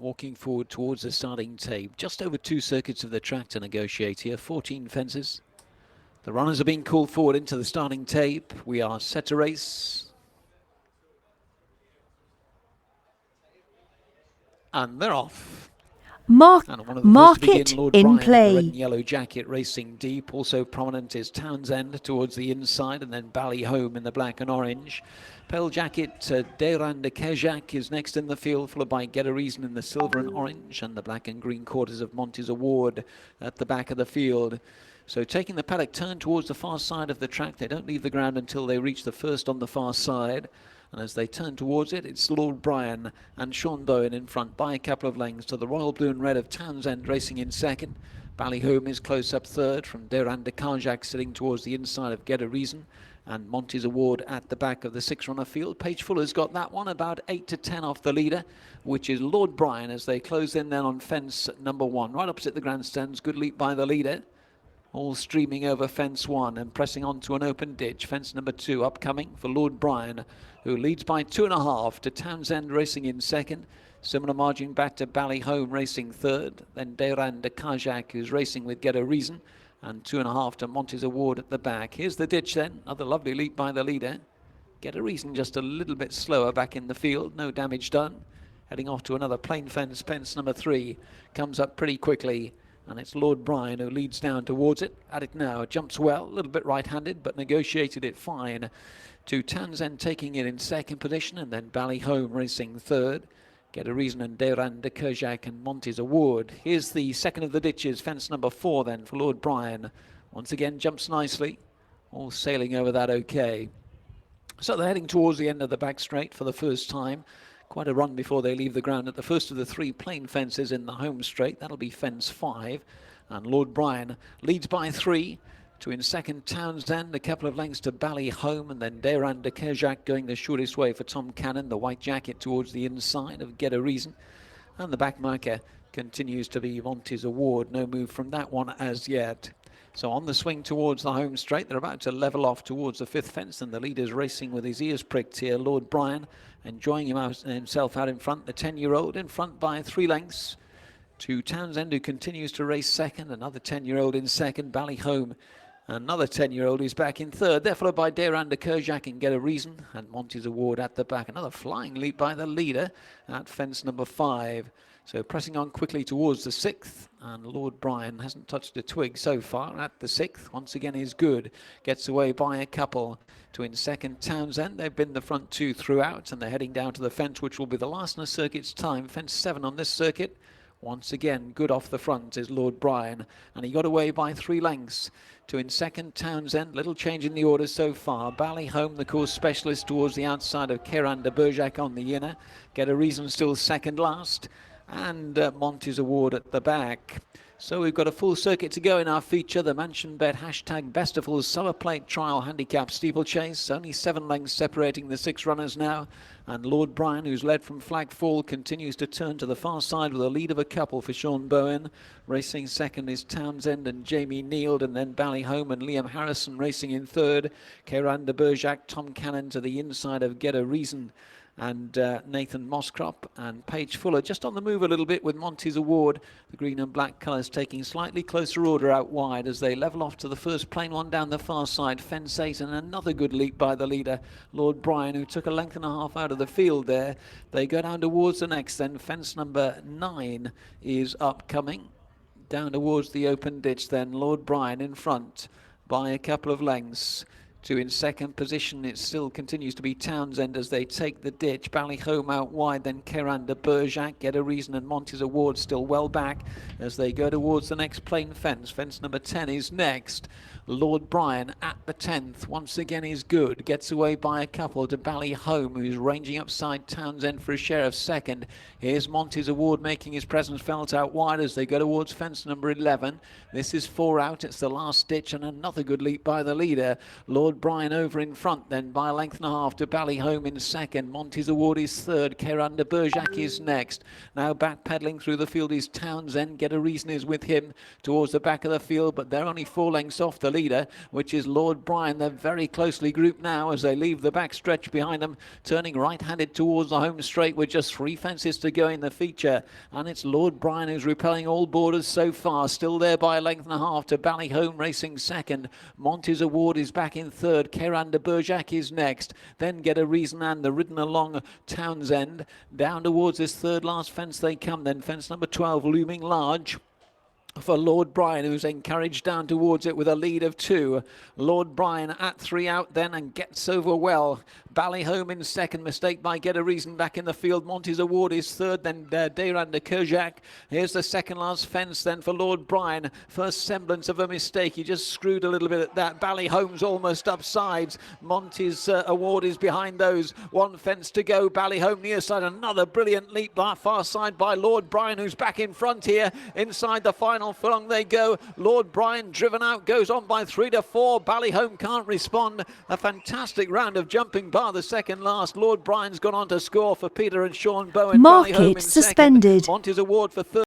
walking forward towards the starting tape. Just over 2 circuits of the track to negotiate here, 14 fences. The runners are being called forward into the starting tape. We are set to race. And they're off. Mark And one of the first to begin, it Lord in Brian, in the red play. and yellow jacket, racing deep. Also prominent is Townsend towards the inside, and then Ballyhome in the black and orange. Pale jacket, Deran de Kejak is next in the field, followed by Get a Reason in the silver and orange, and the black and green quarters of Monty's Award at the back of the field. So taking the paddock turn towards the far side of the track. They don't leave the ground until they reach the first on the far side. And as they turn towards it, it's Lord Brian and Sean Bowen in front by a couple of lengths to the royal blue and red of Townsend racing in second. Ballyhome is close up third from Deran de Kajak sitting towards the inside of Get a Reason. And Monty's Award at the back of the 6-runner field. Page Fuller's got that one about 8 to 10 off the leader, which is Lord Brian as they close in then on fence number 1. Right opposite the grandstands, good leap by the leader. All streaming over fence 1 and pressing on to an open ditch. Fence number 2 upcoming for Lord Brian, who leads by 2.5 to Townsend racing in second. Similar margin back to Ballyhome racing third. Then Deran de Kajak, who's racing with Get a Reason. And 2.5 to Monty's Award at the back. Here's the ditch then. Another lovely leap by the leader. Get a Reason just a little bit slower back in the field. No damage done. Heading off to another plain fence. Fence number 3 comes up pretty quickly. And it's Lord Brian who leads down towards it. At it now, jumps well, a little bit right-handed, but negotiated it fine. To Townsend taking it in second position, and then Ballyhome racing third. Get a Reason and Deran de Kejak and Monty's Award. Here's the second of the ditches, fence number 4 then for Lord Brian. Once again, jumps nicely, all sailing over that okay. So they're heading towards the end of the back straight for the first time. Quite a run before they leave the ground at the first of the 3 plain fences in the home straight. That'll be fence 5. And Lord Brian leads by 3 to in second Townsend, a couple of lengths to Ballyhome, and then Deran de Kejak going the shortest way for Tom Cannon, the white jacket towards the inside of Get a Reason. And the back marker continues to be Monty's Award. No move from that one as yet. So on the swing towards the home straight, they're about to level off towards the 5th fence, and the leader's racing with his ears pricked here. Lord Brian enjoying himself out in front. The 10-year-old in front by 3 lengths to Townsend, who continues to race second. Another 10-year-old in second. Ballyhome, another 10-year-old who's back in third. They're followed by Deran de Kejak and Get a Reason, and Monty's Award at the back. Another flying leap by the leader at fence number 5. So pressing on quickly towards the 6th, and Lord Brian hasn't touched a twig so far at the 6th. Once again is good. Gets away by a couple to in second Townsend. They've been the front 2 throughout, and they're heading down to the fence, which will be the last in the circuit's time. Fence 7 on this circuit. Once again, good off the front is Lord Brian, and he got away by 3 lengths to in second Townsend. Little change in the order so far. Ballyhome, the course specialist, towards the outside of Deran de Kejak on the inner. Get a Reason still second last. And Monty's Award at the back. So we've got a full circuit to go in our feature. The Mansion Bet hashtag Best of All Summer Plate Trial Handicap Steeplechase. Only 7 lengths separating the 6 runners now. And Lord Brian, who's led from flag fall, continues to turn to the far side with a lead of a couple for Sean Bowen. Racing second is Townsend and Jamie Neild, and then Ballyhome and Liam Harrison racing in third. Deran de Kejak, Tom Cannon to the inside of Get a Reason, and Nathan Moscrop and Page Fuller just on the move a little bit with Monty's Award. The green and black colours taking slightly closer order out wide as they level off to the first plain one down the far side. Fence 8, and another good leap by the leader, Lord Brian, who took a length and a half out of the field there. They go down towards the next then. Fence number 9 is upcoming. Down towards the open ditch then. Lord Brian in front by a couple of lengths. To in second position, it still continues to be Townsend as they take the ditch. Ballyhome out wide, then Deran de Kejak, Get a Reason and Monty's Award still well back as they go towards the next plain fence. Fence number 10 is next. Lord Brian at the 10th once again is good. Gets away by a couple to Ballyhome, who's ranging upside Townsend for a share of second. Here's Monty's Award making his presence felt out wide as they go towards fence number 11. This is 4 out. It's the last ditch, and another good leap by the leader. Lord Brian over in front then by a length and a half to Ballyhome in second. Monty's Award is third. Deran de Kejak is next. Now backpedaling through the field is Townsend. Get a Reason is with him towards the back of the field, but they're only 4 lengths off the leader, which is Lord Bryan. They're very closely grouped now as they leave the back stretch behind them, turning right-handed towards the home straight with just 3 fences to go in the feature. And it's Lord Bryan who's repelling all borders so far, still there by a length and a half to Ballyhome racing second. Monty's Award is back in third. Keran de Bergerac is next. Then Get a Reason and the ridden along Townsend. Down towards this third last fence they come then. Fence number 12 looming large for Lord Bryan, who's encouraged down towards it with a lead of 2. Lord Bryan at 3 out then and gets over well. Ballyhome in second, mistake by Get a Reason back in the field. Monty's Award is third, then Treino de Kerjak. Here's the second last fence then for Lord Bryan. First semblance of a mistake, he just screwed a little bit at that. Ballyhome's almost up sides. Monty's Award is behind those. 1 fence to go. Ballyhome near side, another brilliant leap by far side by Lord Bryan, who's back in front here. Inside the final furlong they go. Lord Bryan driven out, goes on by 3 to 4. Ballyhome can't respond. A fantastic round of jumping bar the second last. Lord Bryan's gone on to score for Peter and Sean Bowen. Market suspended. Monty's Award for third.